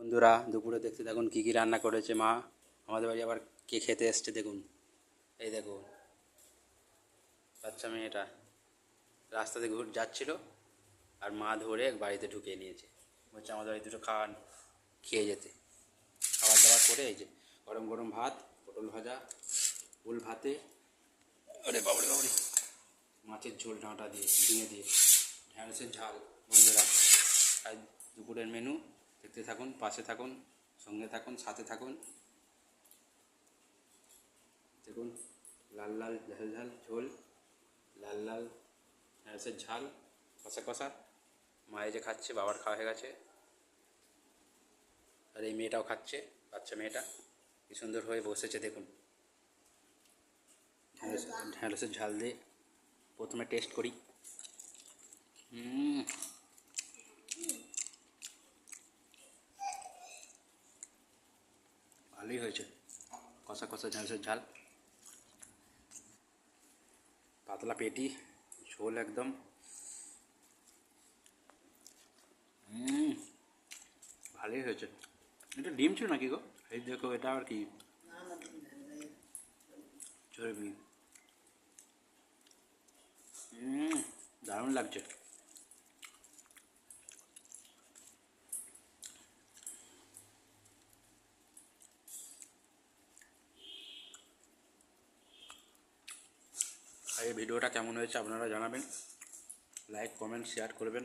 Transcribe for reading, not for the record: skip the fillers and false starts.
বন্ধুরা দুপুরে দেখতে দেখুন কী কী রান্না করেছে মা। আমাদের বাড়ি আবার কে খেতে এসছে দেখুন। এই দেখুন বাচ্চা মেয়েটা রাস্তাতে যাচ্ছিল আর মা ধরে বাড়িতে ঢুকিয়ে নিয়েছে, বলছে আমাদের বাড়ি দুটো খাওয়ান, খেয়ে যেতে। খাবার দাবার করে এই যে গরম গরম ভাত, পটল ভাজা, উল ভাতে, আরে বাবরে বাবরে, মাছের ঝোল ডাঁটা দিয়ে ঝিঙে দিয়ে, ঢ্যাঁড়সের ঝাল। বন্ধুরা আর দুপুরের মেনু দেখতে থাকুন, পাশে থাকুন, সঙ্গে থাকুন, সাথে থাকুন। দেখুন লাল লাল ঝাল ঝাল ঝোল, লাল লাল ঢ্যাঁড়সের ঝাল, কষা কষা। মায়ে যে খাচ্ছে, বাবার খাওয়া হয়ে গেছে, আর এই মেয়েটাও খাচ্ছে, বাচ্চা মেয়েটা কি সুন্দর হয়ে বসেছে দেখুন। ঢ্যাঁড়সের ঝাল দিয়ে প্রথমে টেস্ট করি। ভালোই হয়েছে, কষা কষা ঢ্যাঁড়সের ঝাল, পাতলা পেটি, ঝোল একদম। ভালোই হয়েছে। এটা ডিম ছিল নাকি গো? এই দেখো এটা আর কি চর্বি। দারুণ লাগছে। আর এই ভিডিওটা কেমন হয়েছে আপনারা জানাবেন, লাইক কমেন্ট শেয়ার করবেন।